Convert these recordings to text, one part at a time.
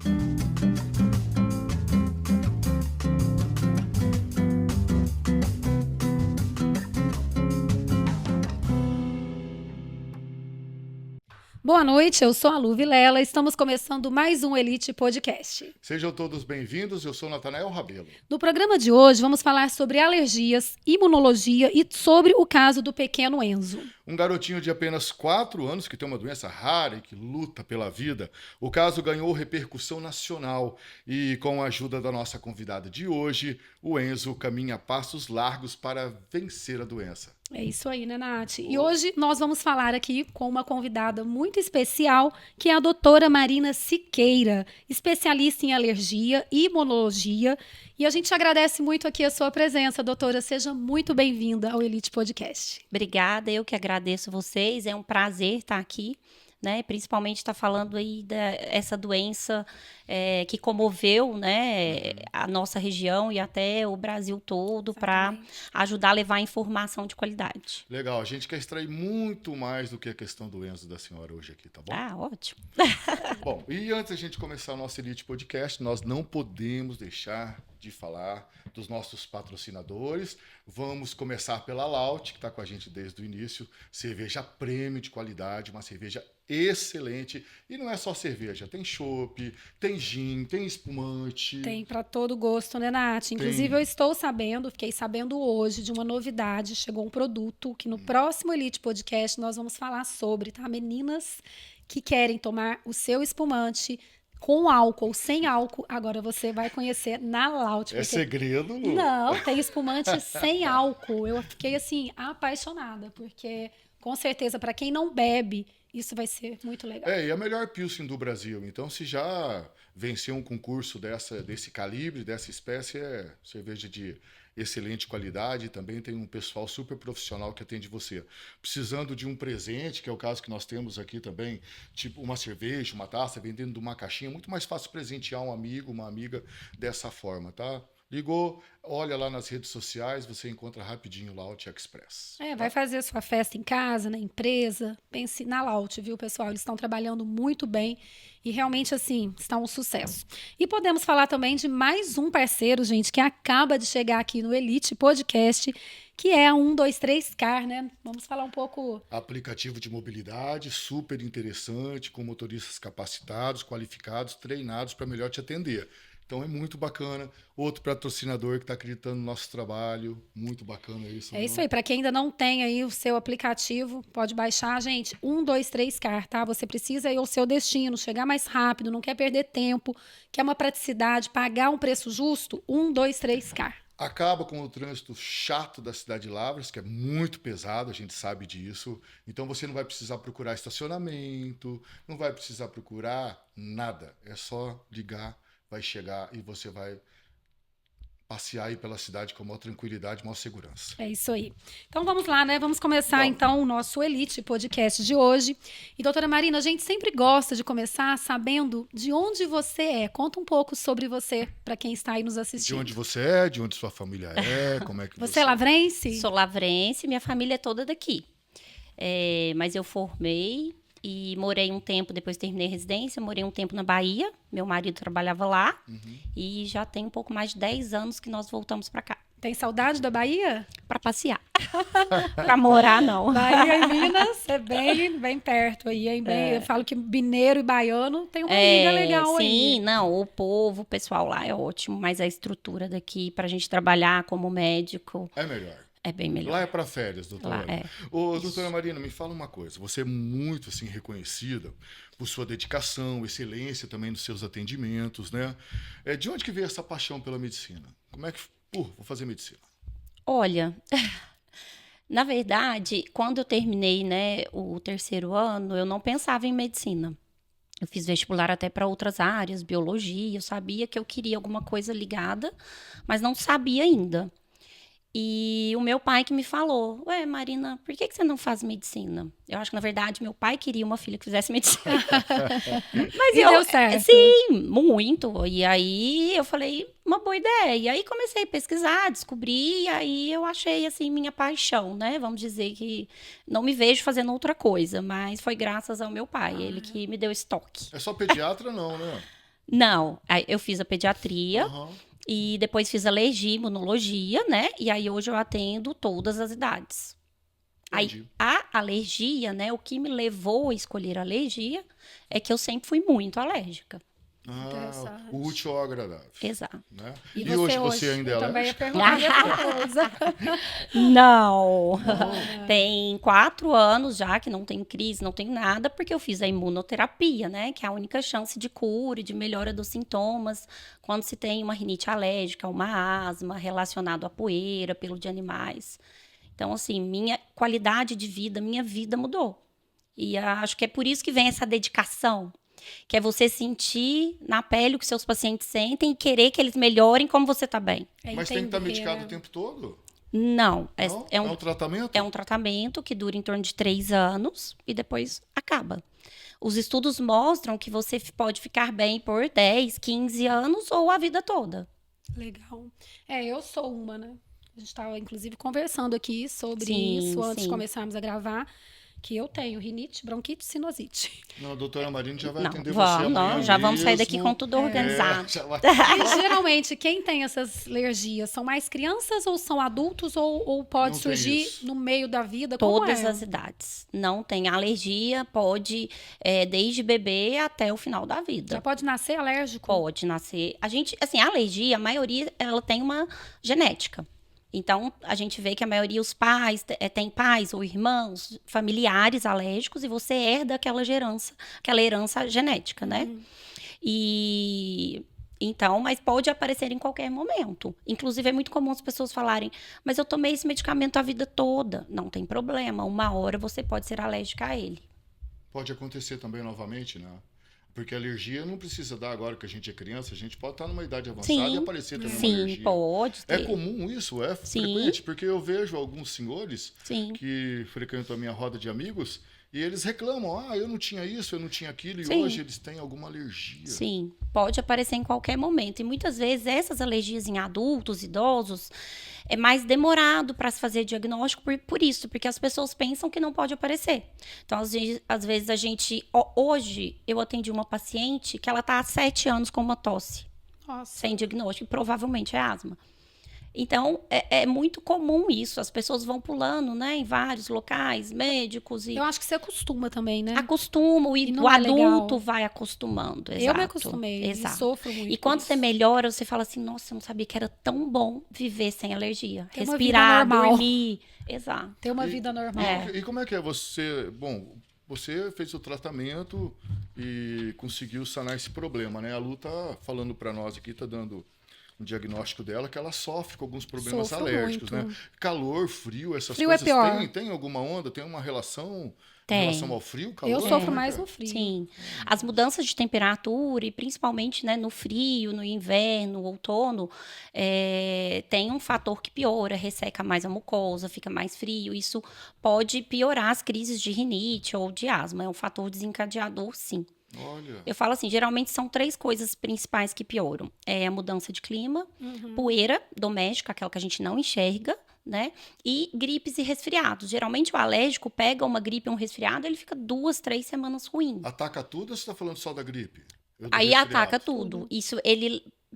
Boa noite, eu sou a Lu Vilela, estamos começando mais um Elite Podcast. Sejam todos bem-vindos, eu sou Natanael Rabelo. No programa de hoje vamos falar sobre alergias, imunologia e sobre o caso do pequeno Enzo. Um garotinho de apenas 4 anos que tem uma doença rara e que luta pela vida. O caso ganhou repercussão nacional e com a ajuda da nossa convidada de hoje, o Enzo caminha a passos largos para vencer a doença. É isso aí, né, Nath? E hoje nós vamos falar aqui com uma convidada muito especial, que é a doutora Marina Siqueira, especialista em alergia e imunologia. E a gente agradece muito aqui a sua presença, doutora. Seja muito bem-vinda ao Elite Podcast. Obrigada, eu que agradeço vocês. É um prazer estar aqui, né? Principalmente estar falando aí dessa doença que comoveu, né, a nossa região e até o Brasil todo, para ajudar a levar informação de qualidade. Legal, a gente quer extrair muito mais do que a questão do Enzo da senhora hoje aqui, tá bom? Ah, ótimo. Bom, e antes da gente começar o nosso Elite Podcast, nós não podemos deixar de falar dos nossos patrocinadores. Vamos começar pela Laut, que está com a gente desde o início. Cerveja prêmio de qualidade, uma cerveja excelente. E não é só cerveja, tem chopp, tem gin, tem espumante. Tem para todo gosto, né, Nath? Inclusive, eu fiquei sabendo hoje de uma novidade. Chegou um produto que no próximo Elite Podcast nós vamos falar sobre, tá? Meninas que querem tomar o seu espumante com álcool, sem álcool, agora você vai conhecer na Laut. É segredo? Não, tem espumante sem álcool. Eu fiquei, assim, apaixonada, porque, com certeza, para quem não bebe, isso vai ser muito legal. E a melhor Pilsen do Brasil. Então, se já venceu um concurso desse calibre, dessa espécie, é cerveja de excelente qualidade. Também tem um pessoal super profissional que atende você. Precisando de um presente, que é o caso que nós temos aqui também, tipo uma cerveja, uma taça, vendendo de uma caixinha, muito mais fácil presentear um amigo, uma amiga dessa forma, tá? Ligou, olha lá nas redes sociais, você encontra rapidinho o Laut Express. Tá? Vai fazer sua festa em casa, na empresa, pense na Laut, viu, pessoal? Eles estão trabalhando muito bem e realmente, assim, está um sucesso. E podemos falar também de mais um parceiro, gente, que acaba de chegar aqui no Elite Podcast, que é a 123 Car, né? Vamos falar um pouco... Aplicativo de mobilidade, super interessante, com motoristas capacitados, qualificados, treinados para melhor te atender. Então é muito bacana. Outro patrocinador que está acreditando no nosso trabalho. Muito bacana isso. É isso aí. Para quem ainda não tem aí o seu aplicativo, pode baixar, gente. 123 Car, tá? Você precisa ir ao seu destino, chegar mais rápido, não quer perder tempo, quer uma praticidade, pagar um preço justo. 123 Car. Acaba com o trânsito chato da cidade de Lavras, que é muito pesado, a gente sabe disso. Então você não vai precisar procurar estacionamento, não vai precisar procurar nada. É só ligar, vai chegar e você vai passear aí pela cidade com maior tranquilidade, maior segurança. É isso aí. Então vamos lá, né? Vamos começar então o nosso Elite Podcast de hoje. E doutora Marina, a gente sempre gosta de começar sabendo de onde você é. Conta um pouco sobre você para quem está aí nos assistindo. De onde você é, de onde sua família é, como é que você é lavrense? Sou lavrense, minha família é toda daqui. Mas eu formei e morei um tempo, depois terminei a residência, morei um tempo na Bahia. Meu marido trabalhava lá. E já tem um pouco mais de 10 anos que nós voltamos para cá. Tem saudade da Bahia? Para passear. Para morar, não. Bahia e Minas é bem perto aí. Eu falo que mineiro e baiano tem uma liga legal aí. Sim, não, o povo, o pessoal lá é ótimo, mas a estrutura daqui para a gente trabalhar como médico... É melhor. É bem melhor. Lá é para férias, doutora. Lá Doutora Marina, me fala uma coisa. Você é muito assim reconhecida por sua dedicação, excelência também nos seus atendimentos, né? De onde que veio essa paixão pela medicina? Como é que... vou fazer medicina. Olha, na verdade, quando eu terminei, né, o 3º ano, eu não pensava em medicina. Eu fiz vestibular até para outras áreas, biologia. Eu sabia que eu queria alguma coisa ligada, mas não sabia ainda. E o meu pai que me falou, ué, Marina, por que você não faz medicina? Eu acho que, na verdade, meu pai queria uma filha que fizesse medicina. Mas deu certo. Sim, muito. E aí eu falei, uma boa ideia. E aí comecei a pesquisar, descobri, e aí eu achei, assim, minha paixão, né? Vamos dizer que não me vejo fazendo outra coisa, mas foi graças ao meu pai, ele que me deu esse toque. É só pediatra não, né? Não, aí eu fiz a pediatria Aham. e depois fiz alergia, imunologia, né? E aí hoje eu atendo todas as idades. Aí Entendi. a alergia, né? O que me levou a escolher a alergia é que eu sempre fui muito alérgica. Interessante. O útil ao agradável. Exato. Né? E E hoje você ainda é Eu também ia alérgica? perguntar a mesma coisa. Não. Tem 4 anos já que não tenho crise, não tenho nada, porque eu fiz a imunoterapia, né? Que é a única chance de cura e de melhora dos sintomas quando se tem uma rinite alérgica, uma asma relacionado à poeira, pelo de animais. Então, assim, minha qualidade de vida, minha vida mudou. E acho que é por isso que vem essa dedicação, que é você sentir na pele o que seus pacientes sentem e querer que eles melhorem como você está bem. Mas tem que estar entender, medicado né? o tempo todo? Não, Não? é É um tratamento? é um tratamento que dura em torno de 3 anos e depois acaba. Os estudos mostram que você pode ficar bem por 10, 15 anos ou a vida toda. Legal. Eu sou uma, né? A gente estava, inclusive, conversando aqui sobre Sim, isso antes de sim. começarmos a gravar, que eu tenho rinite, bronquite e sinusite. Não, a doutora Marina já vai Não, atender você vamos, amanhã não, já vamos sair daqui mesmo. com tudo organizado. Já vai... E geralmente, quem tem essas alergias são mais crianças ou são adultos ou pode Não tem surgir isso. no meio da vida? Como Todas é? as idades. Não tem alergia, pode, desde bebê até o final da vida. Já pode nascer alérgico? Pode nascer. A gente, assim, a alergia, a maioria, ela tem uma genética. Então, a gente vê que a maioria, os pais, tem pais ou irmãos, familiares alérgicos, e você herda aquela herança genética, né? E então, mas pode aparecer em qualquer momento. Inclusive, é muito comum as pessoas falarem, mas eu tomei esse medicamento a vida toda. Não tem problema, uma hora você pode ser alérgica a ele. Pode acontecer também novamente, né? Porque a alergia não precisa dar agora que a gente é criança, a gente pode estar numa idade avançada e Sim, aparecer também uma sim, alergia. pode É ter. comum isso? É Sim. frequente? Porque eu vejo alguns senhores Sim. que frequentam a minha roda de amigos e eles reclamam, eu não tinha isso, eu não tinha aquilo, e Sim. hoje eles têm alguma alergia. Sim, pode aparecer em qualquer momento. E muitas vezes essas alergias em adultos, idosos, é mais demorado para se fazer diagnóstico por isso, porque as pessoas pensam que não pode aparecer. Então, às vezes a gente... Hoje, eu atendi uma paciente que ela está há 7 anos com uma tosse, Nossa. sem diagnóstico, e provavelmente é asma. Então, é muito comum isso. As pessoas vão pulando, né, em vários locais, médicos, e Eu acho que você acostuma também, né? acostumam, e não o é adulto legal. vai acostumando. Eu me Exato, acostumei e exato. sofro muito. E quando com você isso. melhora, você fala assim, nossa, eu não sabia que era tão bom viver sem alergia. Ter uma Respirar, vida normal. dormir. Exato. Ter uma vida normal. E como é que é você... Bom, você fez o tratamento e conseguiu sanar esse problema, né? A Lu tá falando para nós aqui, tá dando um diagnóstico dela que ela sofre com alguns problemas Sofro alérgicos, muito. né? Calor, frio, essas Frio é coisas pior. tem alguma onda, tem uma relação em Tem. relação ao frio, calor? Eu sofro Como é mais que é? no frio. Sim. As mudanças de temperatura, e principalmente, né, no frio, no inverno, outono, tem um fator que piora, resseca mais a mucosa, fica mais frio. Isso pode piorar as crises de rinite ou de asma. É um fator desencadeador, sim. Olha, Eu falo assim, geralmente são 3 coisas principais que pioram. É a mudança de clima, poeira doméstica, aquela que a gente não enxerga, né? E gripes e resfriados. Geralmente o alérgico pega uma gripe ou um resfriado, ele fica 2, 3 semanas ruim. ataca tudo ou você está falando só da gripe? Eu do Aí resfriado? ataca tudo. Isso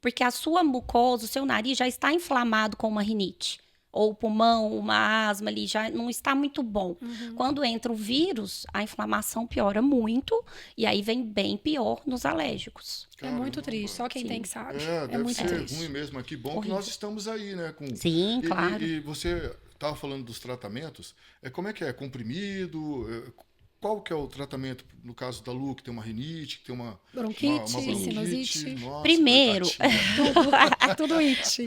porque a sua mucosa, o seu nariz já está inflamado com uma rinite. Ou o pulmão, uma asma ali, já não está muito bom. Quando entra o vírus, a inflamação piora muito, e aí vem bem pior nos alérgicos. É muito Caramba. triste. Só quem Sim. tem que sabe. Deve muito ser triste. ruim mesmo. Mas que bom que Horrível. nós estamos aí, né? Sim, claro. E você estava falando dos tratamentos. Como é que é? Comprimido? Qual que é o tratamento, no caso da Lu, que tem uma rinite, que tem uma Bronquite, bronquite? sinusite. Nossa, Primeiro, coitadinha. Tudo it.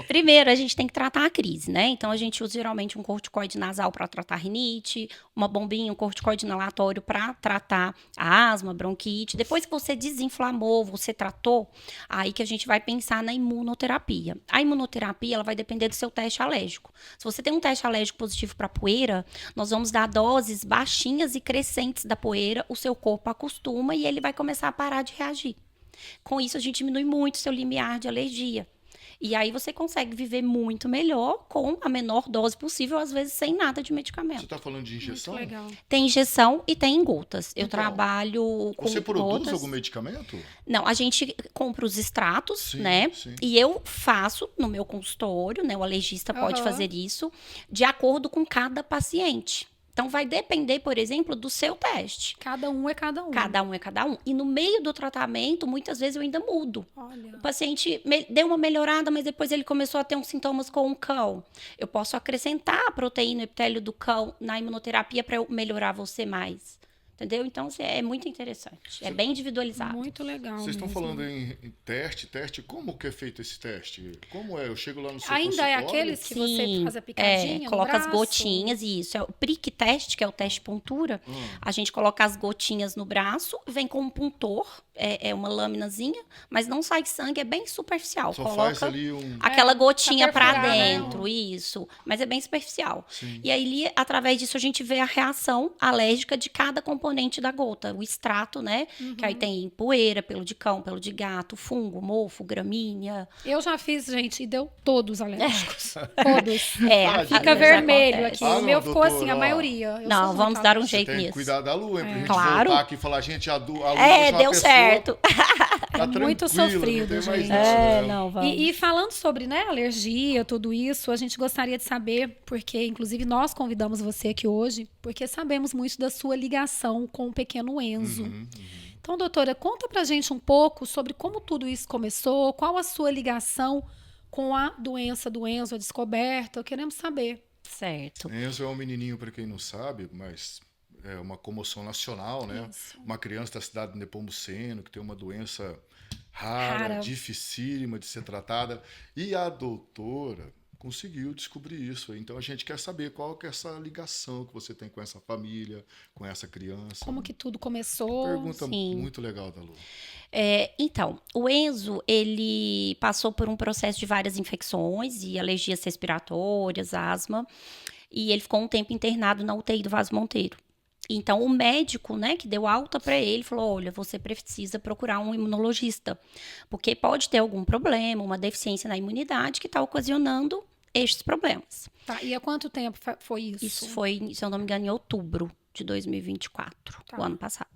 Primeiro a gente tem que tratar a crise, né? Então a gente usa geralmente um corticoide nasal para tratar a rinite, uma bombinha, um corticoide inalatório para tratar a asma, bronquite. Depois que você desinflamou, você tratou, aí que a gente vai pensar na imunoterapia. A imunoterapia, ela vai depender do seu teste alérgico. Se você tem um teste alérgico positivo para poeira, nós vamos dar doses baixinhas e crescentes da poeira, o seu corpo acostuma e ele vai começar a parar de reagir. Com isso, a gente diminui muito o seu limiar de alergia. E aí você consegue viver muito melhor com a menor dose possível, às vezes sem nada de medicamento. Você está falando de injeção? Muito legal. Tem injeção e tem em gotas. Eu Então, trabalho com Você produz gotas. algum medicamento? Não, a gente compra os extratos, Sim, né? sim. E eu faço no meu consultório, né? O alergista pode fazer isso de acordo com cada paciente. Então, vai depender, por exemplo, do seu teste. Cada um é cada um. Cada um é cada um. E no meio do tratamento, muitas vezes eu ainda mudo. Olha. O paciente deu uma melhorada, mas depois ele começou a ter uns sintomas com o cão. Eu posso acrescentar a proteína epitélio do cão na imunoterapia para melhorar você mais. Entendeu? Então, assim, é muito interessante. É bem individualizado. Muito legal. Vocês estão mesmo. falando em teste. Como que é feito esse teste? Como é? Eu chego lá no seu Ainda é consultório? aqueles que você faz a picadinha no coloca as braço? gotinhas, isso. É o prick test, que é o teste puntura. A gente coloca as gotinhas no braço, vem com um puntor, é uma laminazinha, mas não sai sangue, é bem superficial. Só Coloca faz ali aquela gotinha pra pra perfurar, né? dentro, isso. Mas é bem superficial. Sim. E aí, através disso, a gente vê a reação alérgica de cada componente da gota. O extrato, né? Que aí tem poeira, pelo de cão, pelo de gato, fungo, mofo, gramínea. Eu já fiz, gente, e deu todos alérgicos. Todos. Fica Às vezes vermelho acontece. aqui. Ah, o meu não, ficou doutor, assim, a ó. maioria. Eu Não, sou vamos muito dar um alérgica. jeito Tem que nisso. cuidar da Lu, hein? Pra gente Claro. voltar aqui e falar, gente, a Lu deixou Deu a pessoa, certo. Tá muito tranquila, sofrido, não tem mais gente. nada dela. Não, vamos. E falando sobre, né, alergia, tudo isso, a gente gostaria de saber, porque inclusive nós convidamos você aqui hoje, porque sabemos muito da sua ligação com o pequeno Enzo. Então, doutora, conta pra gente um pouco sobre como tudo isso começou, qual a sua ligação com a doença do Enzo, a descoberta, queremos saber. Certo. Enzo é um menininho, para quem não sabe, mas é uma comoção nacional, né? Isso. Uma criança da cidade de Nepomuceno, que tem uma doença rara, dificílima de ser tratada. E a doutora conseguiu descobrir isso. Então, a gente quer saber qual que é essa ligação que você tem com essa família, com essa criança. Como que tudo começou? Pergunta Sim. muito legal da Lu. Então, o Enzo, ele passou por um processo de várias infecções e alergias respiratórias, asma, e ele ficou um tempo internado na UTI do Vaz Monteiro. Então, o médico, né, que deu alta para ele, falou, olha, você precisa procurar um imunologista, porque pode ter algum problema, uma deficiência na imunidade que está ocasionando estes problemas. Tá, e há quanto tempo foi isso? Isso foi, se eu não me engano, em outubro de 2024, Tá. o ano passado.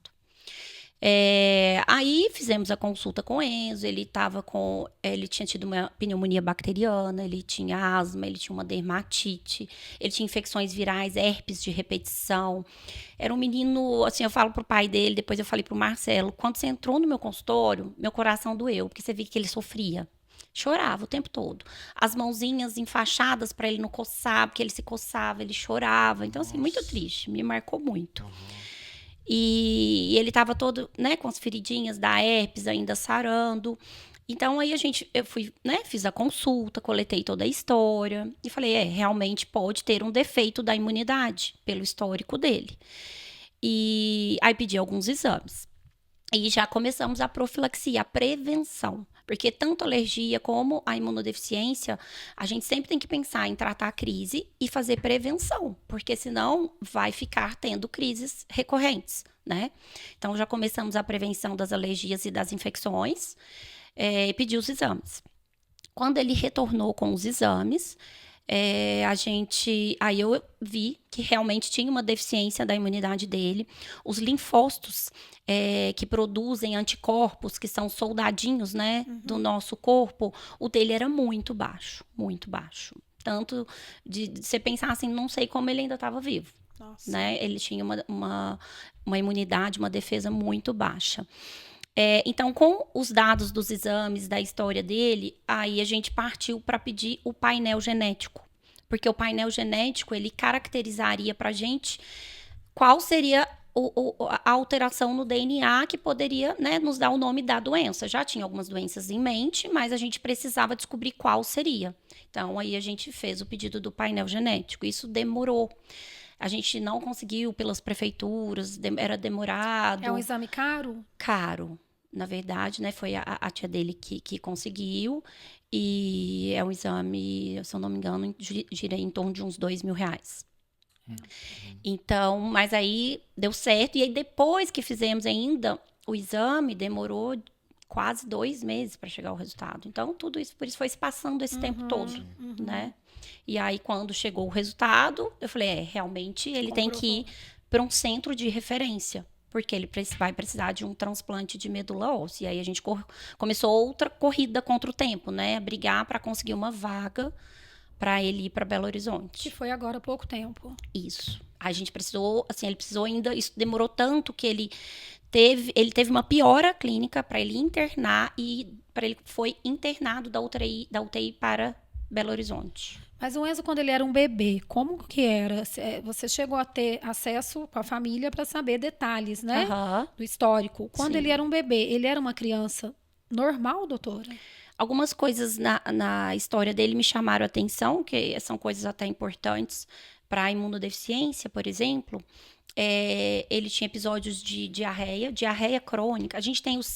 Aí fizemos a consulta com o Enzo, ele tinha tido uma pneumonia bacteriana, ele tinha asma, ele tinha uma dermatite, ele tinha infecções virais, herpes de repetição. Era um menino, assim, eu falo pro pai dele, depois eu falei pro Marcelo, quando você entrou no meu consultório, meu coração doeu, porque você viu que ele sofria. Chorava o tempo todo. As mãozinhas enfaixadas para ele não coçar, porque ele se coçava, ele chorava. Então, assim, muito triste, me marcou muito. E ele estava todo, né, com as feridinhas da herpes ainda sarando. Então, aí eu fui, né, fiz a consulta, coletei toda a história e falei, realmente pode ter um defeito da imunidade pelo histórico dele. E aí pedi alguns exames. E já começamos a profilaxia, a prevenção. Porque tanto a alergia como a imunodeficiência, a gente sempre tem que pensar em tratar a crise e fazer prevenção. Porque senão vai ficar tendo crises recorrentes, né? Então, já começamos a prevenção das alergias e das infecções e pedi os exames. Quando ele retornou com os exames, aí eu vi que realmente tinha uma deficiência da imunidade dele. Os linfócitos que produzem anticorpos, que são soldadinhos, né, do nosso corpo, o dele era muito baixo, muito baixo. Tanto de você pensar assim, não sei como ele ainda estava vivo. Nossa. Né? Ele tinha uma imunidade, uma defesa muito baixa. Então, com os dados dos exames, da história dele, aí a gente partiu para pedir o painel genético. Porque o painel genético, ele caracterizaria para a gente qual seria a alteração no DNA que poderia, né, nos dar o nome da doença. Já tinha algumas doenças em mente, mas a gente precisava descobrir qual seria. Então, aí a gente fez o pedido do painel genético. Isso demorou. A gente não conseguiu pelas prefeituras, era demorado. É um exame caro? Caro, na verdade, né? Foi a tia dele que conseguiu. E é um exame, se eu não me engano, gira em torno de uns R$2.000. Então, mas aí deu certo. E aí depois que fizemos ainda o exame, demorou quase 2 meses para chegar o resultado. Então, tudo isso, por isso foi se passando esse tempo todo, né? E aí, quando chegou o resultado, eu falei, realmente ele tem que ir para um centro de referência, porque ele vai precisar de um transplante de medula óssea. E aí a gente começou outra corrida contra o tempo, né? A brigar para conseguir uma vaga para ele ir para Belo Horizonte. Que foi agora há pouco tempo. Isso. A gente precisou, assim, ele precisou ainda, isso demorou tanto que ele teve uma piora clínica para ele internar e para ele foi internado da UTI para Belo Horizonte. Mas o Enzo, quando ele era um bebê, como que era? Você chegou a ter acesso com a família para saber detalhes, né? Do histórico. Quando ele era um bebê, ele era uma criança normal, doutora? Algumas coisas na história dele me chamaram a atenção, que são coisas até importantes para a imunodeficiência, por exemplo. Ele tinha episódios de diarreia crônica. A gente tem os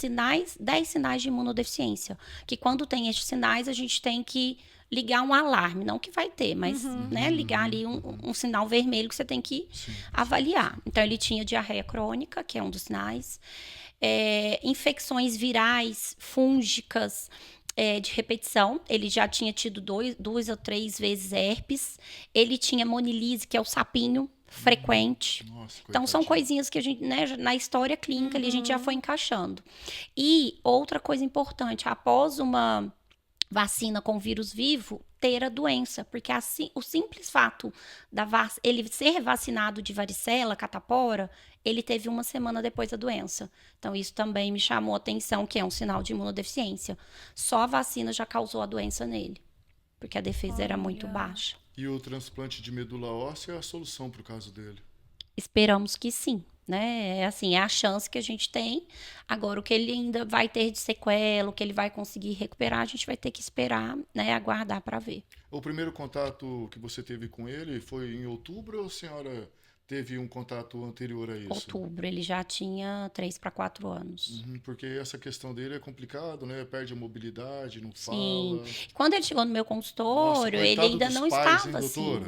10 sinais de imunodeficiência, que quando tem estes sinais, a gente tem que ligar um alarme, não que vai ter, mas né, ligar ali um sinal vermelho que você tem que avaliar. Então, ele tinha diarreia crônica, que é um dos sinais, infecções virais, fúngicas, de repetição. Ele já tinha tido 2 ou 3 vezes herpes. Ele tinha monilise, que é o sapinho frequente. Nossa, então, são coisinhas que a gente, né, na história clínica ali, a gente já foi encaixando. E outra coisa importante, após uma vacina com vírus vivo, ter a doença, porque assim, o simples fato ele ser vacinado de varicela, catapora, ele teve 1 semana depois da doença. Então, isso também me chamou a atenção, que é um sinal de imunodeficiência. Só a vacina já causou a doença nele, porque a defesa era muito baixa. E o transplante de medula óssea é a solução para o caso dele? Esperamos que sim. Né? É a chance que a gente tem. Agora, o que ele ainda vai ter de sequela, o que ele vai conseguir recuperar, a gente vai ter que esperar, né, aguardar para ver. O primeiro contato que você teve com ele foi em outubro ou a senhora teve um contato anterior a isso? Outubro, ele já tinha 3 para 4 anos. Porque essa questão dele é complicado, né? Perde a mobilidade, não Sim. fala. Quando ele chegou no meu consultório, ele ainda não estava assim.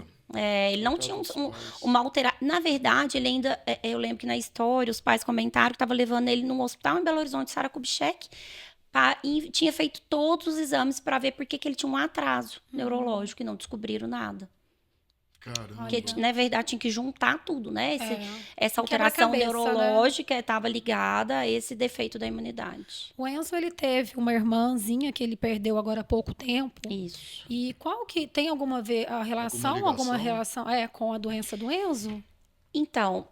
Ele não tinha uma alteração. Na verdade, ele ainda. Eu lembro que na história os pais comentaram que estava levando ele num hospital em Belo Horizonte, Sara Kubitschek, e tinha feito todos os exames para ver por que ele tinha um atraso neurológico e não descobriram nada. Caramba. Porque, na verdade, tinha que juntar tudo, né? Essa alteração neurológica estava ligada a esse defeito da imunidade. O Enzo, ele teve uma irmãzinha que ele perdeu agora há pouco tempo. Isso. E qual que tem alguma relação com a doença do Enzo? Então,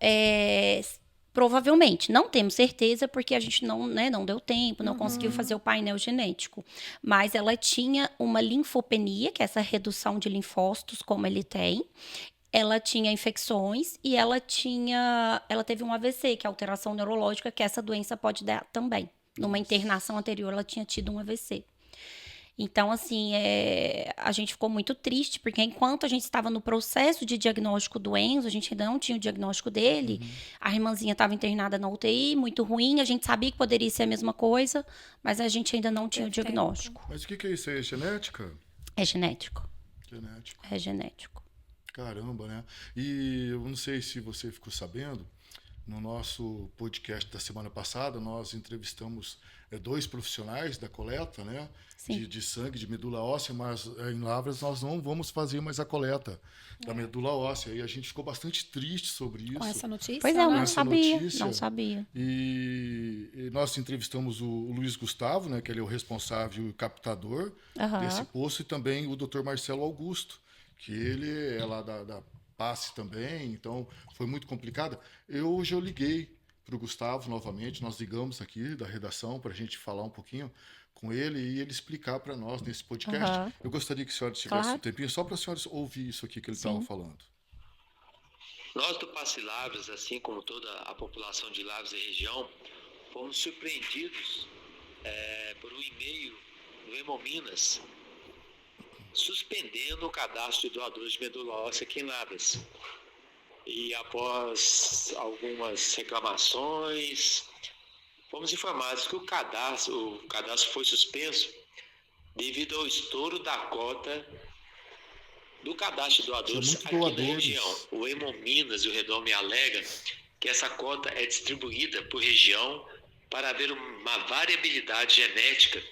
provavelmente, não temos certeza, porque a gente não deu tempo, não conseguiu fazer o painel genético. Mas ela tinha uma linfopenia, que é essa redução de linfócitos, como ele tem. Ela tinha infecções e ela teve um AVC, que é alteração neurológica, que essa doença pode dar também. Numa internação anterior, ela tinha tido um AVC. Então, assim, a gente ficou muito triste, porque enquanto a gente estava no processo de diagnóstico do Enzo, a gente ainda não tinha o diagnóstico dele, a irmãzinha estava internada na UTI, muito ruim, a gente sabia que poderia ser a mesma coisa, mas a gente ainda não tinha o diagnóstico. Mas o que é isso aí? É genética? É genético. Genético. É genético. Caramba, né? E eu não sei se você ficou sabendo, no nosso podcast da semana passada, nós entrevistamos 2 profissionais da coleta, né? De sangue, de medula óssea, mas em Lavras nós não vamos fazer mais a coleta da medula óssea. E a gente ficou bastante triste sobre isso. Com essa notícia? Pois é, eu não sabia. E nós entrevistamos o Luiz Gustavo, né? Que ele é o responsável e captador desse posto, e também o Dr. Marcelo Augusto, que ele é lá da PASSE também, então foi muito complicado. Hoje eu liguei para o Gustavo novamente, nós ligamos aqui da redação para a gente falar um pouquinho com ele e ele explicar para nós nesse podcast. Eu gostaria que a senhora tivesse um tempinho só para a senhora ouvir isso aqui que ele estava falando. Nós do PASSE Lavras, assim como toda a população de Lavras e região, fomos surpreendidos por um e-mail do Hemominas suspendendo o cadastro de doadores de medula óssea aqui em Lavras. E após algumas reclamações, fomos informados que o cadastro foi suspenso devido ao estouro da cota do cadastro de doadores aqui na região. O Hemominas e o Redome alega que essa cota é distribuída por região para haver uma variabilidade genética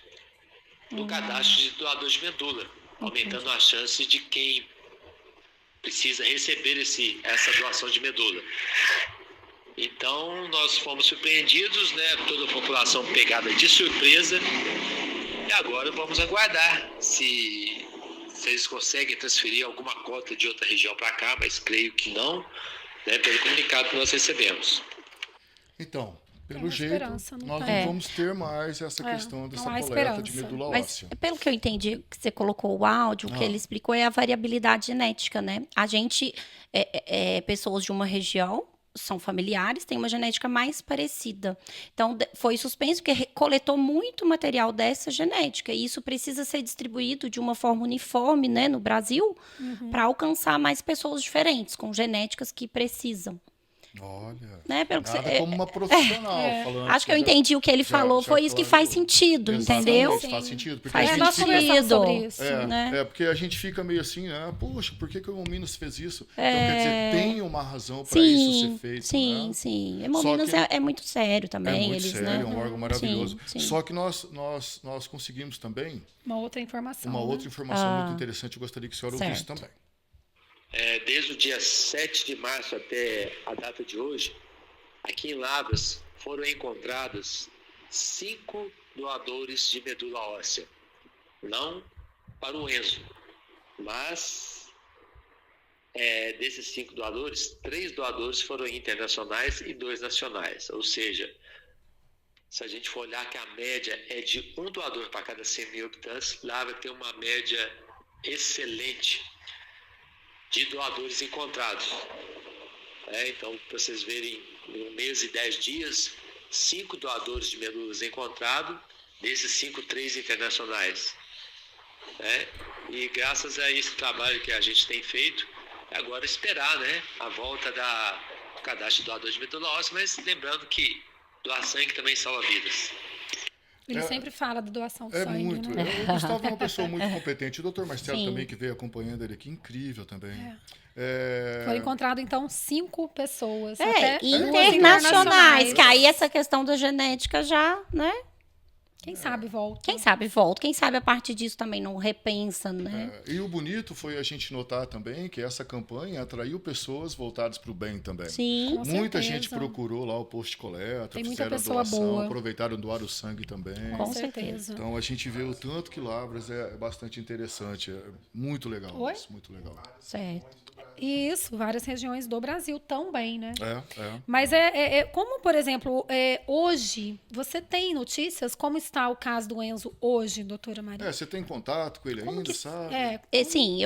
no cadastro de doadores de medula, aumentando a chance de quem precisa receber essa doação de medula. Então, nós fomos surpreendidos, né? Toda a população pegada de surpresa. E agora vamos aguardar se eles conseguem transferir alguma cota de outra região para cá, mas creio que não, né? Pelo comunicado que nós recebemos. Então, pelo Tem jeito, esperança, não nós tem. não vamos ter mais essa questão dessa não há coleta de esperança. medula Mas, óssea. pelo que eu entendi, que você colocou o áudio, o que ele explicou é a variabilidade genética, né? A gente, pessoas de uma região, são familiares, têm uma genética mais parecida. Então, foi suspenso porque coletou muito material dessa genética. E isso precisa ser distribuído de uma forma uniforme, né, no Brasil, para alcançar mais pessoas diferentes, com genéticas que precisam. Olha, Né? Pelo que nada como uma profissional falando. Acho que eu entendi o que ele falou, foi isso que faz sentido, entendeu? Exatamente, faz sentido. Porque Faz a gente nós fica... conversamos sobre isso. né? Porque a gente fica meio assim, poxa, por que o Minas fez isso? Então, quer dizer, tem uma razão para isso ser feito. Sim, né? sim. Hemominas é muito sério também. É muito eles, sério, né? é um órgão maravilhoso. Sim. Só que nós conseguimos também Uma outra informação. uma né? outra informação muito interessante, eu gostaria que a senhora ouvisse Certo. também. Desde o dia 7 de março até a data de hoje, aqui em Lavras foram encontrados 5 doadores de medula óssea. Não para o Enzo, mas desses 5 doadores, 3 doadores foram internacionais e 2 nacionais. Ou seja, se a gente for olhar que a média é de 1 doador para cada 100 mil habitantes, Lavras tem uma média excelente de doadores encontrados. Então, para vocês verem, em 1 mês e 10 dias, 5 doadores de medulas encontrados, desses 5, 3 internacionais. E graças a esse trabalho que a gente tem feito, agora esperar, né, a volta do cadastro de doador de medula óssea, mas lembrando que doar sangue também salva vidas. Ele sempre fala da doação de É sangue, muito. né? O Gustavo é uma pessoa muito competente. O doutor Marcelo Sim. também, que veio acompanhando ele aqui, incrível também. Foram encontrados, então, 5 pessoas. Internacionais, que aí essa questão da genética já, né? Quem sabe volta. Quem sabe volta, quem sabe a partir disso também não repensa, né? E o bonito foi a gente notar também que essa campanha atraiu pessoas voltadas para o bem também. Sim. Com Muita certeza. gente procurou lá o posto de coleta, Tem muita fizeram a pessoa doação, boa. aproveitaram doar o sangue também. Com certeza. Então a gente vê o tanto que Lavras é bastante interessante, é muito legal. Oi? Isso, muito legal. Certo. Isso, várias regiões do Brasil também, né? É. Mas como, por exemplo, hoje, você tem notícias? Como está o caso do Enzo hoje, doutora Maria? Você tem contato com ele ainda, sabe? Sim,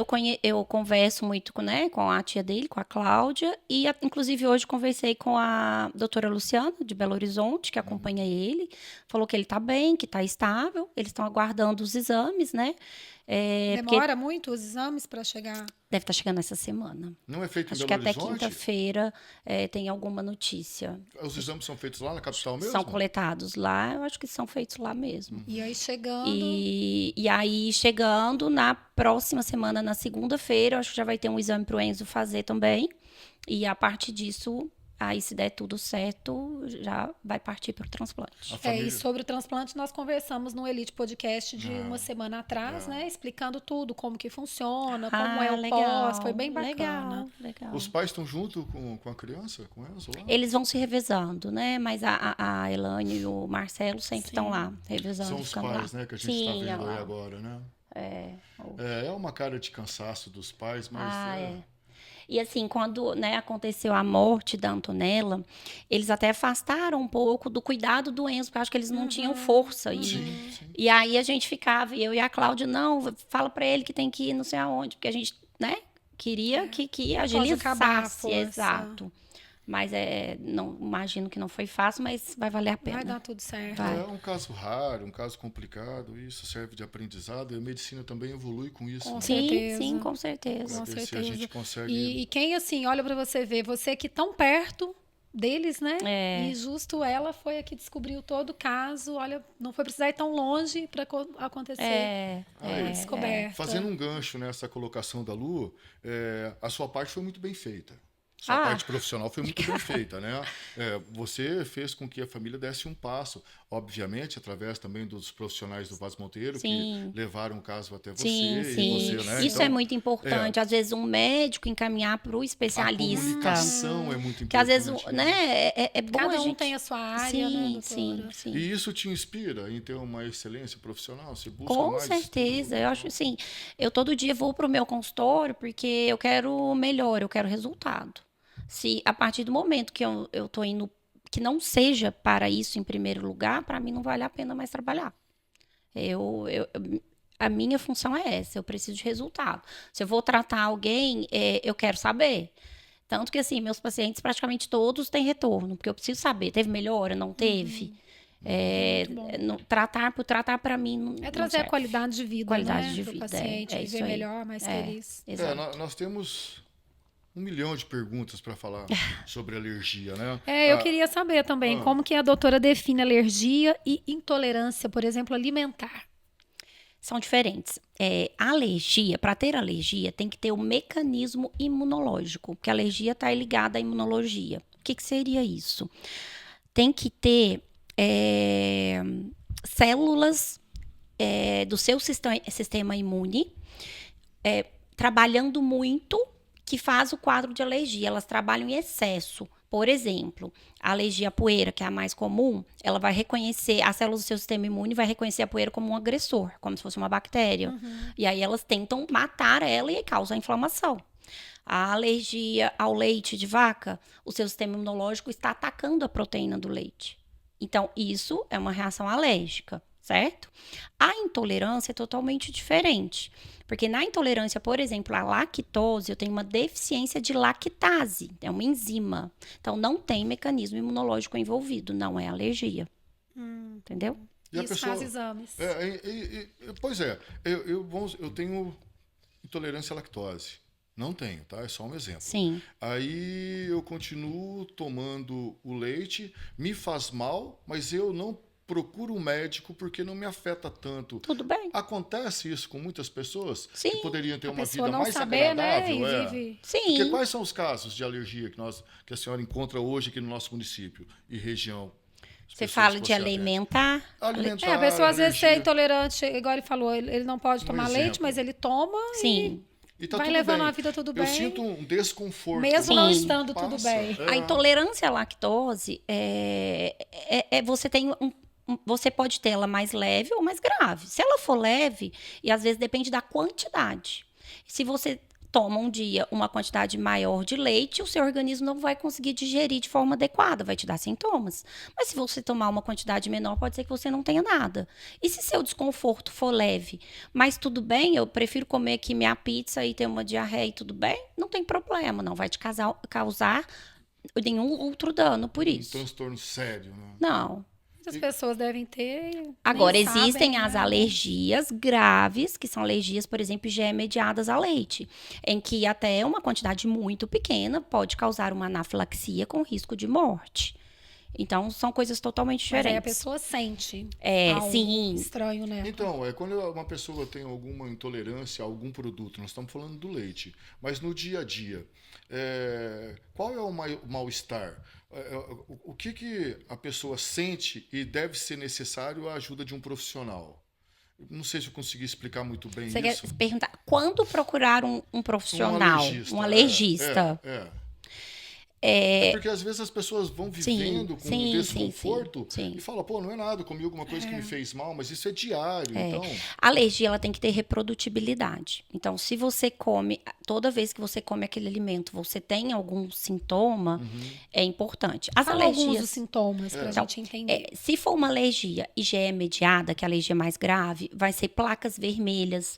eu converso muito com a tia dele, com a Cláudia, e inclusive hoje conversei com a doutora Luciana, de Belo Horizonte, que acompanha ele, falou que ele está bem, que está estável, eles estão aguardando os exames, né? Demora muito os exames para chegar? Deve estar chegando essa semana. Não é feito Acho em que Belo até Horizonte? quinta-feira tem alguma notícia. Os exames são feitos lá na capital mesmo? São coletados lá, eu acho que são feitos lá mesmo. E aí chegando... E aí, chegando na próxima semana, na segunda-feira, eu acho que já vai ter um exame para o Enzo fazer também. E a partir disso, aí se der tudo certo, já vai partir para o transplante. E sobre o transplante, nós conversamos no Elite Podcast de uma semana atrás, né? Explicando tudo, como que funciona, como é o legal, pós. Foi bem bacana. Legal. Os pais estão junto com a criança, com Enzo lá? Eles vão se revezando, né? Mas a Elane e o Marcelo sempre estão lá, revezando. São os ficando pais, lá. né, que a gente está vendo aí agora, né? É uma cara de cansaço dos pais, mas... E assim, quando aconteceu a morte da Antonella, eles até afastaram um pouco do cuidado do Enzo, porque eu acho que eles não tinham força. Sim. E aí a gente ficava, e eu e a Cláudia, não, fala pra ele que tem que ir não sei aonde, porque a gente, queria que acabar a agilizasse. força. Exato. Mas não, imagino que não foi fácil, mas vai valer a pena. Vai dar tudo certo. Vai. É um caso raro, um caso complicado, isso serve de aprendizado e a medicina também evolui com isso. Com né? certeza. Sim, com certeza. Com Pra ver se a certeza. gente consegue... E quem, assim, olha para você ver, você que tão perto deles, né? E justo ela foi a que descobriu todo o caso. Olha, não foi precisar ir tão longe para acontecer a descoberta. Fazendo um gancho nessa colocação da Lu, a sua parte foi muito bem feita. Sua parte profissional foi muito bem feita, né? Você fez com que a família desse um passo, obviamente, através também dos profissionais do Vaz Monteiro, Sim. que levaram o caso até você Sim, e sim. você, né? Isso Então, é muito importante. Às vezes, um médico encaminhar para o a especialista. comunicação é muito importante. Que às vezes, né, é bom Cada a um gente... tem a sua área, né, Sim, doutora? sim. E isso te inspira em ter uma excelência profissional? Você busca Com mais? certeza. Eu acho assim, eu todo dia vou para o meu consultório porque eu quero melhor, eu quero resultado. Se a partir do momento que eu tô indo, que não seja para isso em primeiro lugar, para mim não vale a pena mais trabalhar. A minha função é essa, eu preciso de resultado. Se eu vou tratar alguém, eu quero saber. Tanto que, assim, meus pacientes praticamente todos têm retorno, porque eu preciso saber, teve melhora, não teve? Muito bom. Tratar por tratar, para mim, não É trazer a serve. qualidade de vida, Qualidade né? de Pro vida, paciente é isso viver aí. melhor, mais feliz. Exato. Nós temos 1 milhão de perguntas para falar sobre alergia, né? Eu queria saber também como que a doutora define alergia e intolerância, por exemplo, alimentar. São diferentes. A alergia, para ter alergia, tem que ter o mecanismo imunológico, porque a alergia está ligada à imunologia. O que seria isso? Tem que ter células do seu sistema imune trabalhando muito, que faz o quadro de alergia. Elas trabalham em excesso. Por exemplo, a alergia à poeira, que é a mais comum, ela vai reconhecer, as células do seu sistema imune vai reconhecer a poeira como um agressor, como se fosse uma bactéria. E aí elas tentam matar ela e causa inflamação. A alergia ao leite de vaca, o seu sistema imunológico está atacando a proteína do leite. Então, isso é uma reação alérgica, certo? A intolerância é totalmente diferente. Porque na intolerância, por exemplo, à lactose, eu tenho uma deficiência de lactase, é uma enzima. Então, não tem mecanismo imunológico envolvido, não é alergia. Entendeu? E a Isso pessoa- faz exames. Pois é, eu tenho intolerância à lactose. Não tenho, tá? É só um exemplo. Sim. Aí eu continuo tomando o leite, me faz mal, mas eu não procuro um médico porque não me afeta tanto. Tudo bem. Acontece isso com muitas pessoas Sim. que poderiam ter A uma pessoa vida não mais saber, né? agradável. E vive. Porque Sim. quais são os casos de alergia que a senhora encontra hoje aqui no nosso município e região? As Você pessoas fala que de você atende? alimentar. Alimentar, A pessoa às vezes é alergia. intolerante, igual ele falou, ele não pode tomar exemplo. leite, mas ele toma Sim. E tá vai tudo levando bem. a vida tudo Eu bem. sinto um desconforto. Mesmo né? não Sim. estando tudo Passa. bem. A intolerância à lactose você tem você pode ter ela mais leve ou mais grave. Se ela for leve, e às vezes depende da quantidade. Se você toma um dia uma quantidade maior de leite, o seu organismo não vai conseguir digerir de forma adequada, vai te dar sintomas. Mas se você tomar uma quantidade menor, pode ser que você não tenha nada. E se seu desconforto for leve, mas tudo bem, eu prefiro comer aqui minha pizza e ter uma diarreia e tudo bem, não tem problema, não vai te causar nenhum outro dano por Um isso. transtorno sério, né? Não. Muitas pessoas devem ter. nem Agora, sabem, existem né? as alergias graves, que são alergias, por exemplo, IgE mediadas a leite, em que até uma quantidade muito pequena pode causar uma anafilaxia com risco de morte. Então, são coisas totalmente Mas aí a diferentes. pessoa sente algo Sim. estranho, né? Então, quando uma pessoa tem alguma intolerância a algum produto, nós estamos falando do leite, mas no dia a dia, qual é o mal-estar? O que a pessoa sente e deve ser necessário a ajuda de um profissional? Não sei se eu consegui explicar muito bem Você isso. quer perguntar, quando procurar um profissional, um alergista? Porque às vezes as pessoas vão vivendo com um desconforto sim. e falam, pô, não é nada, comi alguma coisa que me fez mal, mas isso é diário, então... A alergia, ela tem que ter reprodutibilidade. Então, se você come, toda vez que você come aquele alimento, você tem algum sintoma, é importante. As Fala alguns alergias... dos sintomas pra Então, gente entender. se for uma alergia IgE mediada, que é a alergia mais grave, vai ser placas vermelhas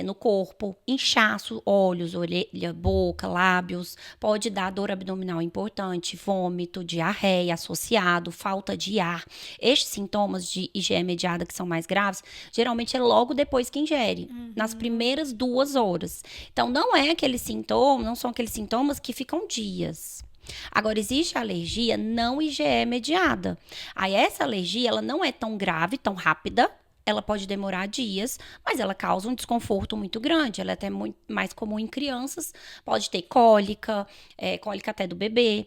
no corpo, inchaço, olhos, orelha, boca, lábios, pode dar dor abdominal importante, vômito, diarreia associado, falta de ar. Estes sintomas de IgE mediada que são mais graves, geralmente é logo depois que ingere, nas primeiras 2 horas. Então, não são aqueles sintomas que ficam dias. Agora, existe a alergia não IgE mediada. Aí, essa alergia, ela não é tão grave, tão rápida, ela pode demorar dias, mas ela causa um desconforto muito grande. Ela é até muito mais comum em crianças. Pode ter cólica, cólica até do bebê,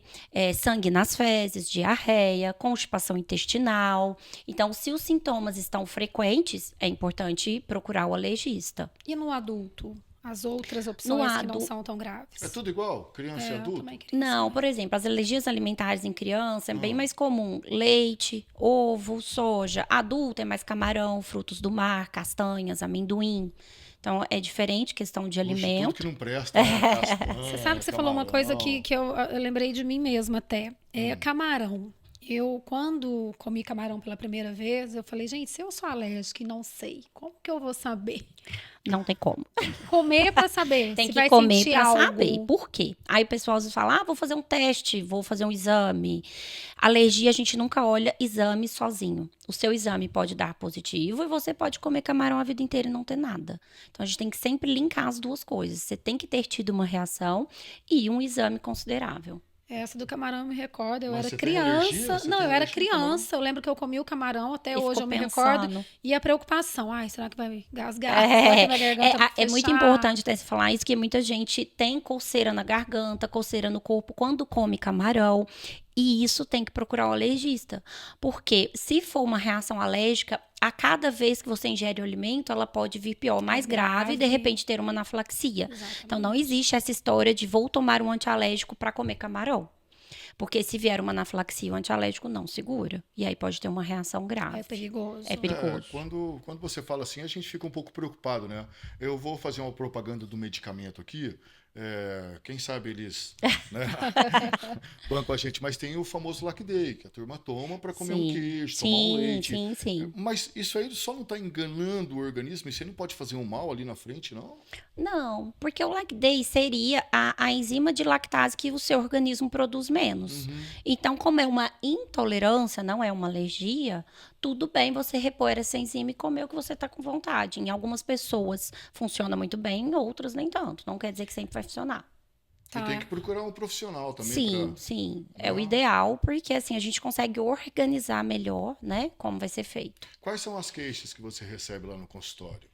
sangue nas fezes, diarreia, constipação intestinal. Então, se os sintomas estão frequentes, é importante procurar o alergista. E no adulto? As outras opções que não são tão graves? É tudo igual? Criança e eu adulto? também queria Não, saber. por exemplo, as alergias alimentares em criança é bem mais comum. Leite, ovo, soja. Adulto é mais camarão, frutos do mar, castanhas, amendoim. Então, é diferente questão de Puxa, tudo alimento. que não presta, né? Castanha, Você sabe que você falou uma coisa camarão. que eu lembrei de mim mesma até. É camarão. Eu, quando comi camarão pela primeira vez, eu falei, gente, se eu sou alérgica e não sei, como que eu vou saber? Não tem como. Comer pra saber Tem se que vai comer sentir pra algo. saber. Por quê? Aí o pessoal às vezes fala, vou fazer um teste, vou fazer um exame. Alergia, a gente nunca olha exame sozinho. O seu exame pode dar positivo e você pode comer camarão a vida inteira e não ter nada. Então, a gente tem que sempre linkar as duas coisas. Você tem que ter tido uma reação e um exame considerável. Essa do camarão eu me recordo, eu Mas era você tem alergia? criança. Você Não, tem eu era alergia ao camarão? criança. Eu lembro que eu comi o camarão, até E hoje ficou eu me pensando. recordo. E a preocupação, ai, será que vai me gasgar? Será que minha garganta vai É muito fechar? importante até se falar isso, que muita gente tem coceira na garganta, coceira no corpo quando come camarão. E isso tem que procurar o alergista. Porque se for uma reação alérgica, a cada vez que você ingere o alimento, ela pode vir pior, mais grave e de repente ter uma anafilaxia. Exatamente. Então não existe essa história de vou tomar um antialérgico para comer camarão. Porque se vier uma anafilaxia, o antialérgico não segura. E aí pode ter uma reação grave. É perigoso. É perigoso. Quando você fala assim, a gente fica um pouco preocupado, né? Eu vou fazer uma propaganda do medicamento aqui. Quem sabe eles né, bancam a gente, mas tem o famoso Lac Day, que a turma toma para comer um queijo, tomar um leite. Sim. Mas isso aí só não está enganando o organismo e você não pode fazer um mal ali na frente, não? Não, porque o Lac Day seria a enzima de lactase que o seu organismo produz menos. Então, como é uma intolerância, não é uma alergia, tudo bem você repor essa enzima e comer o que você está com vontade. Em algumas pessoas funciona muito bem, em outras nem tanto. Não quer dizer que sempre vai funcionar. Você tem que procurar um profissional também. Sim. É o ideal, porque assim a gente consegue organizar melhor, né, como vai ser feito. Quais são as queixas que você recebe lá no consultório?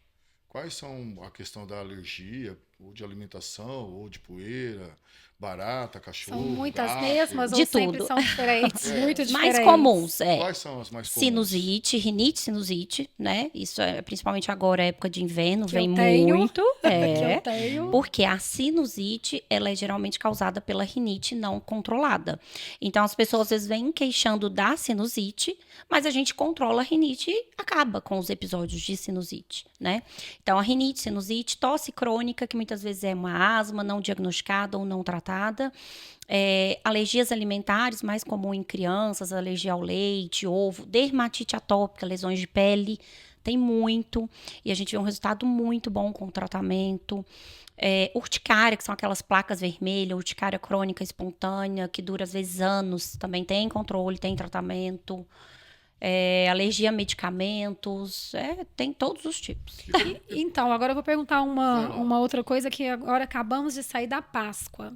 Quais são a questão da alergia, ou de alimentação, ou de poeira, barata, cachorro, São muitas gato? mesmas De ou sempre tudo. são diferentes? Muito diferentes. Mais comuns, Quais são as mais comuns? Sinusite, rinite, sinusite, né? Isso é principalmente agora, época de inverno, Que vem eu tenho. muito. Que eu tenho. Porque a sinusite, ela é geralmente causada pela rinite não controlada. Então, as pessoas às vezes vêm queixando da sinusite, mas a gente controla a rinite e acaba com os episódios de sinusite, né? Então, a rinite, sinusite, tosse crônica, que muitas vezes é uma asma não diagnosticada ou não tratada. Alergias alimentares, mais comum em crianças, alergia ao leite, ovo, dermatite atópica, lesões de pele, tem muito. E a gente vê um resultado muito bom com o tratamento. Urticária, que são aquelas placas vermelhas, urticária crônica espontânea, que dura às vezes anos, também tem controle, tem tratamento. Alergia a medicamentos, tem todos os tipos. Então, agora eu vou perguntar uma outra coisa que agora acabamos de sair da Páscoa.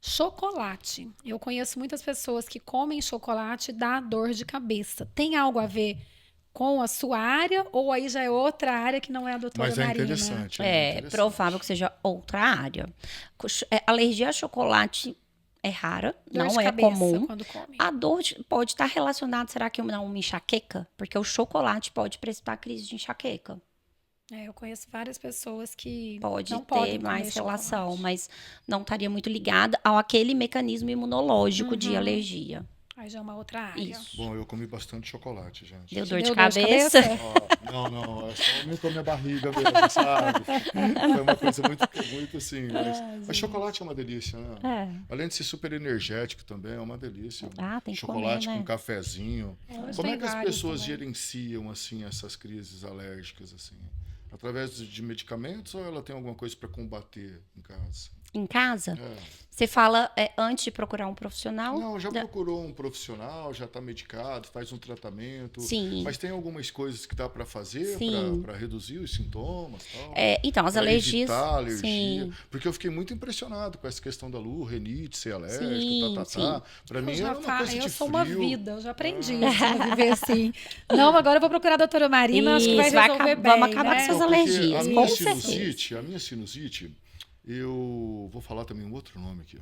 Chocolate. Eu conheço muitas pessoas que comem chocolate e dá dor de cabeça. Tem algo a ver com a sua área ou aí já é outra área que não é a doutora Mas é Marina? interessante. É provável que seja outra área. Alergia a chocolate é rara, Dor de não é cabeça comum. quando come. A dor pode estar relacionada, será que não uma enxaqueca? Porque o chocolate pode precipitar crise de enxaqueca. Eu conheço várias pessoas que Pode não ter podem mais comer relação, chocolate. mas não estaria muito ligada ao aquele mecanismo imunológico de alergia. Aí já é uma outra área. Isso. Bom, eu comi bastante chocolate, gente. Deu Te dor de deu cabeça? Não, é só aumentou minha barriga mesmo, sabe? Foi uma coisa muito assim. Mas chocolate é uma delícia, né? Além de ser super energético também, é uma delícia. Tem que Chocolate comer, né? com cafezinho. Hoje Como tem é que as vários pessoas também. gerenciam assim essas crises alérgicas assim? Através de medicamentos ou ela tem alguma coisa para combater em casa? Em casa? É. Você fala antes de procurar um profissional? Não, já procurou um profissional, já está medicado, faz um tratamento. Sim. Mas tem algumas coisas que dá para fazer Sim. para reduzir os sintomas, tal. Então, as Pra alergias. evitar a alergia. Sim. Porque eu fiquei muito impressionado com essa questão da lua, rinite, ser alérgico, Sim, tá. Para mim era uma coisa de eu sou frio. uma vida, eu já aprendi a viver assim. Não, agora eu vou procurar a doutora Marina, acho que vai resolver bem, vamos acabar com né? essas Não, porque alergias, a com minha sinusite, eu vou falar também um outro nome aqui.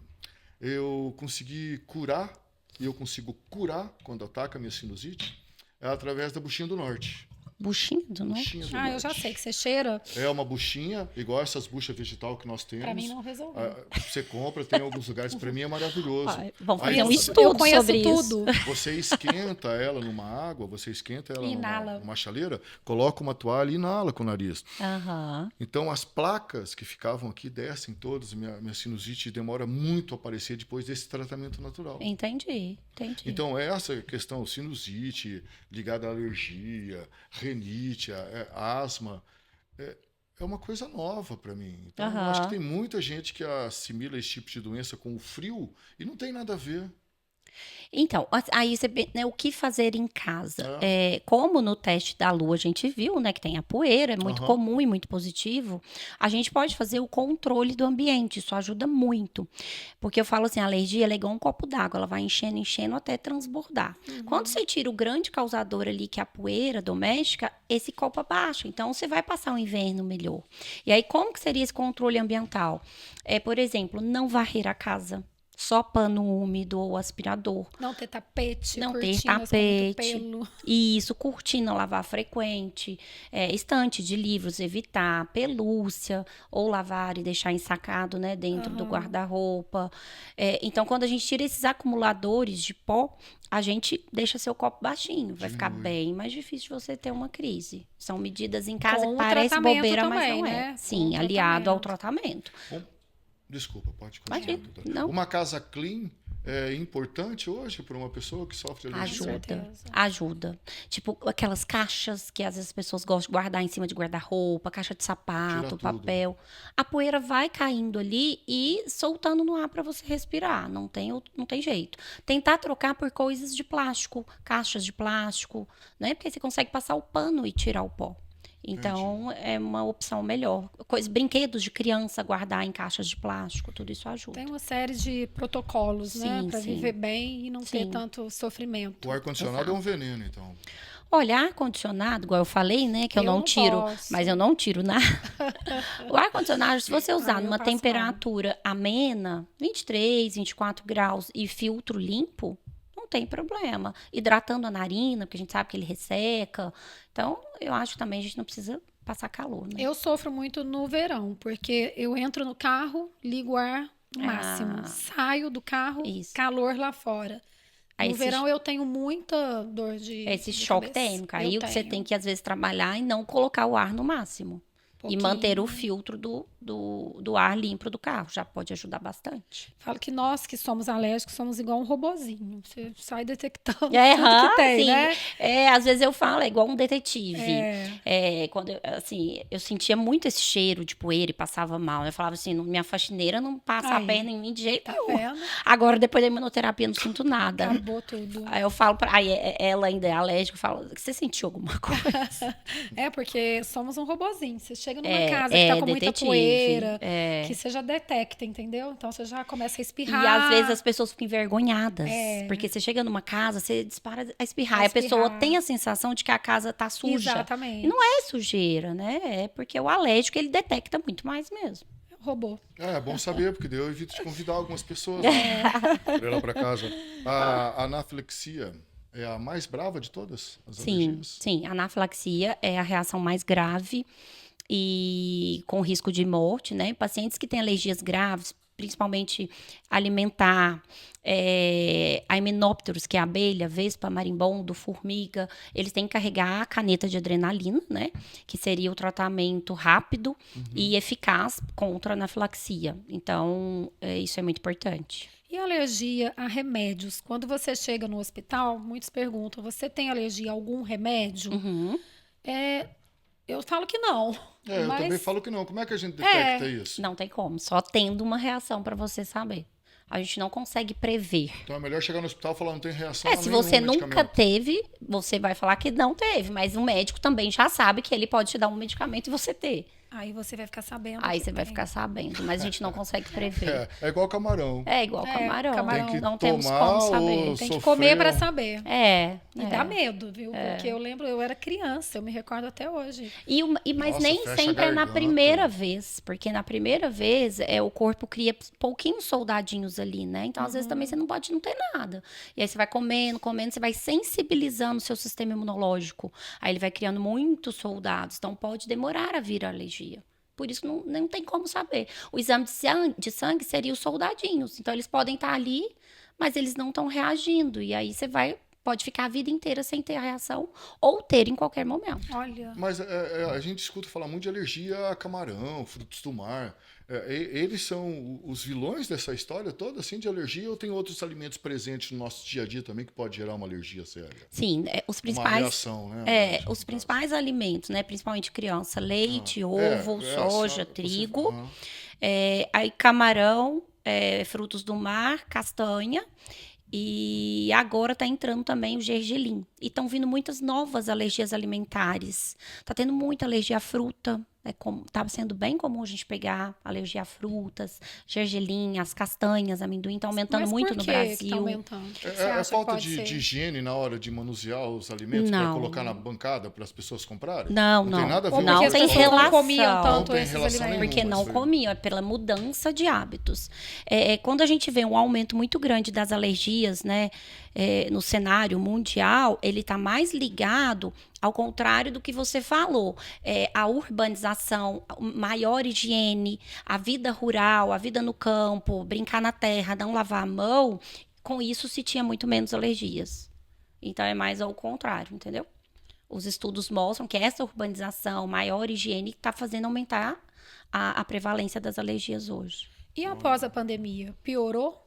Eu consegui curar, e eu consigo curar quando ataca a minha sinusite, através da buchinha do norte. Buchinha do norte? Buchinha do Ah, eu já norte. sei que você cheira. É uma buchinha, igual essas buchas vegetal que nós temos. Pra mim não resolveu. Você compra, tem em alguns lugares, para mim é maravilhoso. Vamos Aí fazer um você- estudo Eu conheço sobre tudo. isso. Você esquenta ela numa água, você esquenta ela Inala. numa chaleira, coloca uma toalha e inala com o nariz. Aham. Então, as placas que ficavam aqui descem todas. Minha sinusite demora muito a aparecer depois desse tratamento natural. Entendi. Então, essa questão, sinusite, ligada à alergia, rinite, asma, é uma coisa nova para mim. Então, eu acho que tem muita gente que assimila esse tipo de doença com o frio e não tem nada a ver. Então, aí você, né, o que fazer em casa? Como no teste da lua a gente viu, né, que tem a poeira, é muito comum e muito positivo, a gente pode fazer o controle do ambiente, isso ajuda muito. Porque eu falo assim, a alergia ela é igual um copo d'água, ela vai enchendo até transbordar. Quando você tira o grande causador ali, que é a poeira doméstica, esse copo abaixa, então você vai passar um inverno melhor. E aí, como que seria esse controle ambiental? Por exemplo, não varrer a casa. Só pano úmido ou aspirador. Não ter tapete, Não ter cortinas com muito tapete. pelo. Isso, cortina lavar frequente. Estante de livros, evitar. Pelúcia, ou lavar e deixar ensacado, né, dentro do guarda-roupa. Então, quando a gente tira esses acumuladores de pó, a gente deixa seu copo baixinho. Vai ficar bem mais difícil de você ter uma crise. São medidas em casa Com que o parece tratamento bobeira, também, mas não é. né? Sim, Com o aliado ao tratamento. Desculpa, pode continuar. Imagina, doutora. não. Uma casa clean é importante hoje para uma pessoa que sofre de alergia? Ajuda. Tipo, aquelas caixas que às vezes as pessoas gostam de guardar em cima de guarda-roupa, caixa de sapato, papel. A poeira vai caindo ali e soltando no ar para você respirar. Não tem jeito. Tentar trocar por coisas de plástico, caixas de plástico, né? Porque você consegue passar o pano e tirar o pó. Então, é uma opção melhor. Brinquedos de criança, guardar em caixas de plástico, tudo isso ajuda. Tem uma série de protocolos, né? Para sim. viver bem e não ter tanto sofrimento. O ar-condicionado é um veneno, então. Olha, ar-condicionado, igual eu falei, né? Que eu não tiro, posso. mas eu não tiro nada. O ar-condicionado, se você usar eu numa passo temperatura amena, 23, 24 graus, e filtro limpo, não tem problema. Hidratando a narina, porque a gente sabe que ele resseca. Então, eu acho que também a gente não precisa passar calor, né? Eu sofro muito no verão, porque eu entro no carro, ligo o ar no máximo. Saio do carro, calor lá fora. Aí No verão eu tenho muita dor de esse choque cabeça. térmico. Aí você tem que, às vezes, trabalhar e não colocar o ar no máximo. E manter o filtro do ar limpo do carro. Já pode ajudar bastante. Falo que nós que somos alérgicos somos igual um robozinho. Você sai detectando tudo que tem, sim. né? Às vezes eu falo, é igual um detetive. Quando eu sentia muito esse cheiro de poeira e passava mal. Eu falava assim, minha faxineira não passa a perna em mim de jeito nenhum. Agora, depois da imunoterapia, eu não sinto nada. Acabou tudo. Aí eu falo, ela ainda é alérgica, eu falo, você sentiu alguma coisa? Porque somos um robozinho. Você chega numa casa que tá com muita poeira, que você já detecta, entendeu? Então você já começa a espirrar. E às vezes as pessoas ficam envergonhadas. Porque você chega numa casa, você dispara a espirrar. E a pessoa tem a sensação de que a casa tá suja. Exatamente. E não é sujeira, né? É porque o alérgico, ele detecta muito mais mesmo. Robô. É bom saber, porque daí eu evito de convidar algumas pessoas para ir lá para casa. A anafilaxia é a mais brava de todas as alergias? Sim. A anafilaxia é a reação mais grave e com risco de morte, né? Pacientes que têm alergias graves, principalmente alimentar, a Hymenopterus, que é a abelha, vespa, marimbondo, formiga, eles têm que carregar a caneta de adrenalina, né? Que seria o tratamento rápido e eficaz contra a anafilaxia. Então, isso é muito importante. E alergia a remédios? Quando você chega no hospital, muitos perguntam, você tem alergia a algum remédio? Eu falo que não. Eu mas também falo que não. Como é que a gente detecta isso? Não tem como, só tendo uma reação para você saber. A gente não consegue prever. Então é melhor chegar no hospital e falar não tem reação Se você nenhum nunca medicamento. teve, você vai falar que não teve, mas o médico também já sabe que ele pode te dar um medicamento e você ter. aí você vai ficar sabendo. Aí que você vai tem. ficar sabendo, mas a gente não consegue prever. É igual camarão. É igual camarão, camarão. Tem que não temos tomar como saber. ou Tem que sofrer comer para um- saber. E É. dá medo, viu? Porque eu lembro, eu era criança, eu me recordo até hoje. Mas Nossa, nem fecha a sempre é na garganta. primeira vez, porque na primeira vez o corpo cria pouquinhos soldadinhos ali, né? Então, às vezes, também você não pode não ter nada. E aí você vai comendo, você vai sensibilizando o seu sistema imunológico. Aí ele vai criando muitos soldados. Então, pode demorar a vir a alergia. Por isso, não tem como saber. O exame de sangue seria os soldadinhos. Então, eles podem estar ali, mas eles não estão reagindo. E aí pode ficar a vida inteira sem ter a reação ou ter em qualquer momento. Olha. Mas a gente escuta falar muito de alergia a camarão, frutos do mar. Eles são os vilões dessa história toda, assim, de alergia, ou tem outros alimentos presentes no nosso dia a dia também que pode gerar uma alergia séria? Sim, os Uma reais reação, né? os principais alimentos, né? Principalmente criança, leite, ovo, soja, trigo. Aí camarão, frutos do mar, castanha. E agora está entrando também o gergelim. E estão vindo muitas novas alergias alimentares. Está tendo muita alergia à fruta. Tá sendo bem comum a gente pegar alergia a frutas, gergelim, as castanhas, amendoim. Está aumentando Mas muito por no que Brasil. tá aumentando? O que você É acha que falta pode de ser? higiene na hora de manusear os alimentos para Não. colocar na bancada para as pessoas comprarem? Não. Tem nada a ver Ou com Não porque as tem pessoas não relação. comiam Não tanto tem esses relação alimentos? nenhuma. Porque não isso aí. comiam, é pela mudança de hábitos. Quando a gente vê um aumento muito grande das alergias, né, no cenário mundial, ele está mais ligado ao contrário do que você falou. A urbanização, maior higiene, a vida rural, a vida no campo, brincar na terra, não lavar a mão, com isso se tinha muito menos alergias. Então é mais ao contrário, entendeu? Os estudos mostram que essa urbanização, maior higiene, está fazendo aumentar a prevalência das alergias hoje. E após a pandemia, piorou?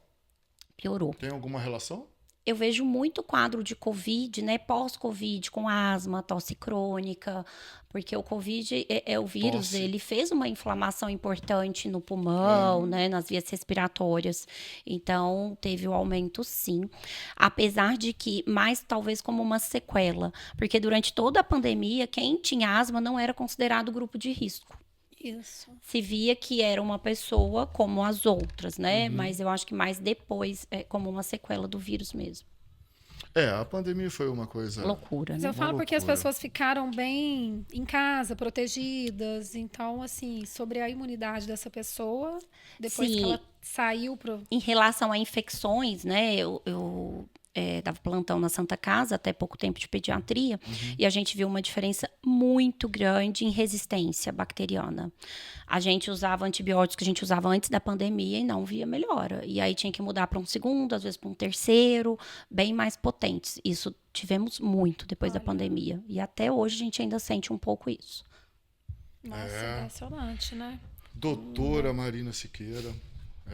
Piorou. Tem alguma relação? Eu vejo muito quadro de Covid, né? Pós-Covid, com asma, tosse crônica, porque o Covid o vírus, Tosse. ele fez uma inflamação importante no pulmão, né? Nas vias respiratórias. Então, teve o aumento, sim. Apesar de que, mais talvez como uma sequela, porque durante toda a pandemia, quem tinha asma não era considerado grupo de risco. Isso. Se via que era uma pessoa como as outras, né? Mas eu acho que mais depois é como uma sequela do vírus mesmo. A pandemia foi uma coisa... Loucura, Mas né? eu falo porque as loucura. pessoas ficaram bem em casa, protegidas. Então, assim, sobre a imunidade dessa pessoa, depois Sim. que ela saiu pro... Em relação a infecções, né? Eu dava plantão na Santa Casa, até pouco tempo de pediatria, e a gente viu uma diferença muito grande em resistência bacteriana. A gente usava antibióticos que a gente usava antes da pandemia e não via melhora. E aí tinha que mudar para um segundo, às vezes para um terceiro, bem mais potentes. Isso tivemos muito depois da pandemia. E até hoje a gente ainda sente um pouco isso. Nossa, impressionante, né? Doutora Marina Siqueira,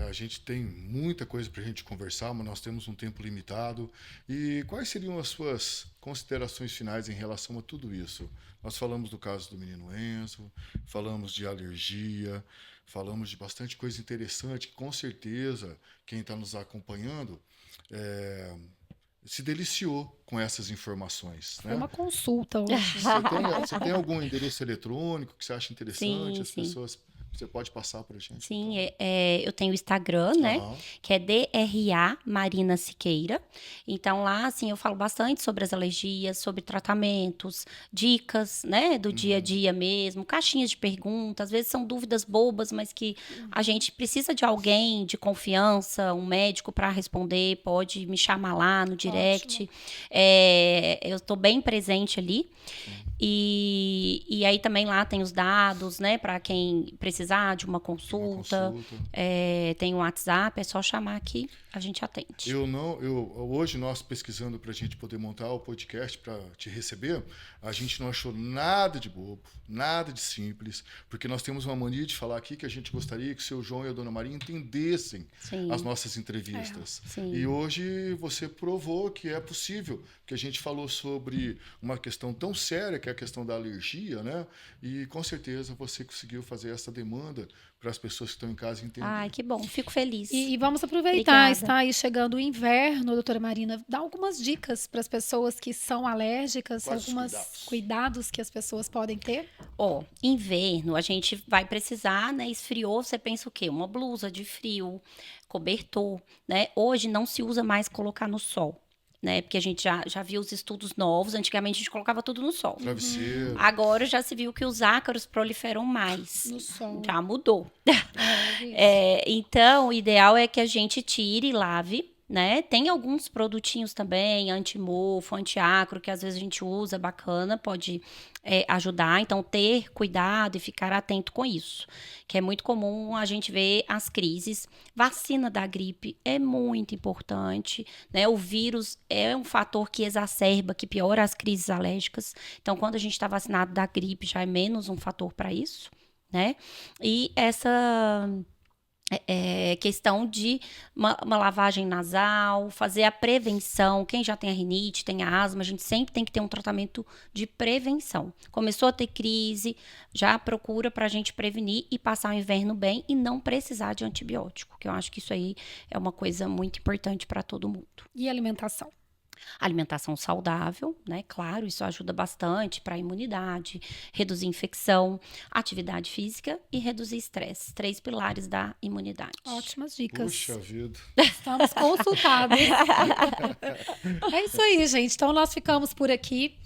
a gente tem muita coisa para a gente conversar, mas nós temos um tempo limitado. E quais seriam as suas considerações finais em relação a tudo isso? Nós falamos do caso do menino Enzo, falamos de alergia, falamos de bastante coisa interessante, que com certeza quem está nos acompanhando se deliciou com essas informações. Foi Né? uma consulta hoje. Você tem algum endereço eletrônico que você acha interessante? Sim, As sim. pessoas, você pode passar para a gente? Sim, então? eu tenho o Instagram, né? Aham. Que é DRA Marina Siqueira. Então, lá, assim, eu falo bastante sobre as alergias, sobre tratamentos, dicas, né? Do dia a dia mesmo, caixinhas de perguntas. Às vezes são dúvidas bobas, mas que a gente precisa de alguém de confiança, um médico para responder. Pode me chamar lá no direct. Eu estou bem presente ali. E aí também lá tem os dados, né? Para quem precisar de uma consulta. Tem o WhatsApp, é só chamar aqui. a gente atende. Hoje, nós pesquisando para a gente poder montar o podcast para te receber, a gente não achou nada de bobo, nada de simples, porque nós temos uma mania de falar aqui que a gente gostaria que o seu João e a dona Maria entendessem as nossas entrevistas. E hoje você provou que é possível, que a gente falou sobre uma questão tão séria, que é a questão da alergia, né? E com certeza você conseguiu fazer essa demanda para as pessoas que estão em casa entenderem. Ai, que bom, fico feliz. E vamos aproveitar, Obrigada. está aí chegando o inverno, doutora Marina, dá algumas dicas para as pessoas que são alérgicas, Quais alguns cuidados que as pessoas podem ter? Inverno, a gente vai precisar, né? Esfriou, você pensa o quê? Uma blusa de frio, cobertor, né? Hoje não se usa mais colocar no sol, né? Porque a gente já viu os estudos novos, antigamente a gente colocava tudo no sol. Travesseiro. Agora já se viu que os ácaros proliferam mais. No sol. Já mudou. É, Então, o ideal é que a gente tire e lave, né? Tem alguns produtinhos também, anti-mofo, anti-acro, que às vezes a gente usa, bacana, pode ajudar. Então, ter cuidado e ficar atento com isso, que é muito comum a gente ver as crises. Vacina da gripe é muito importante, né? O vírus é um fator que exacerba, que piora as crises alérgicas. Então, quando a gente está vacinado da gripe, já é menos um fator para isso, né? E essa questão de uma lavagem nasal, fazer a prevenção. Quem já tem a rinite, tem a asma, a gente sempre tem que ter um tratamento de prevenção. Começou a ter crise, já procura para a gente prevenir e passar o inverno bem e não precisar de antibiótico, que eu acho que isso aí é uma coisa muito importante para todo mundo. E alimentação? Alimentação saudável, né? Claro, isso ajuda bastante para a imunidade, reduzir infecção, atividade física e reduzir estresse. 3 pilares da imunidade. Ótimas dicas. Puxa vida. Estamos consultados. É isso aí, gente. Então, nós ficamos por aqui.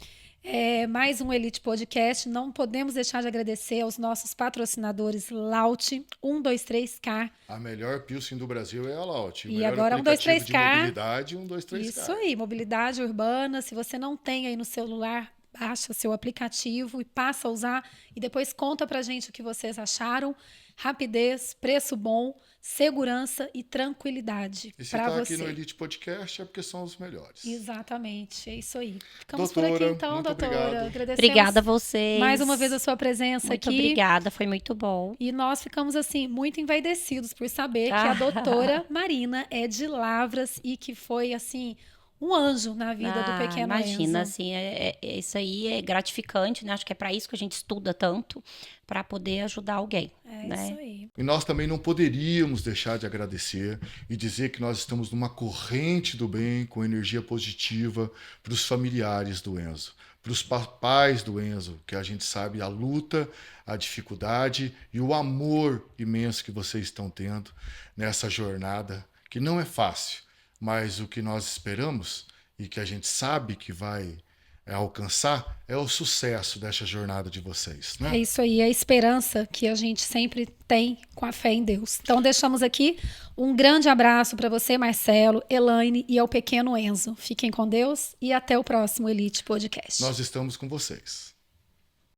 Mais um Elite Podcast. Não podemos deixar de agradecer aos nossos patrocinadores Laut 123K. A melhor Pilsen do Brasil é a Laut. E agora 123K. De mobilidade, 123K. Isso aí, mobilidade urbana. Se você não tem aí no celular, baixa seu aplicativo e passa a usar. E depois conta pra gente o que vocês acharam. Rapidez, preço bom, segurança e tranquilidade. E se para está você. aqui no Elite Podcast é porque são os melhores. Exatamente, é isso aí. Ficamos Doutora, por aqui então, muito doutora. obrigado. Agradecemos Obrigada a vocês. mais uma vez a sua presença Muito aqui. obrigada, foi muito bom. E nós ficamos assim muito envaidecidos por saber que a doutora Marina é de Lavras e que foi assim um anjo na vida do pequeno Imagina, Enzo. assim, isso aí é gratificante, né? Acho que é para isso que a gente estuda tanto, para poder ajudar alguém. É né? isso aí. E nós também não poderíamos deixar de agradecer e dizer que nós estamos numa corrente do bem com energia positiva para os familiares do Enzo, para os papais do Enzo, que a gente sabe a luta, a dificuldade e o amor imenso que vocês estão tendo nessa jornada, que não é fácil, mas o que nós esperamos e que a gente sabe que vai alcançar é o sucesso dessa jornada de vocês, né? É isso aí, a esperança que a gente sempre tem com a fé em Deus. Então deixamos aqui um grande abraço para você, Marcelo, Elaine e ao pequeno Enzo. Fiquem com Deus e até o próximo Elite Podcast. Nós estamos com vocês.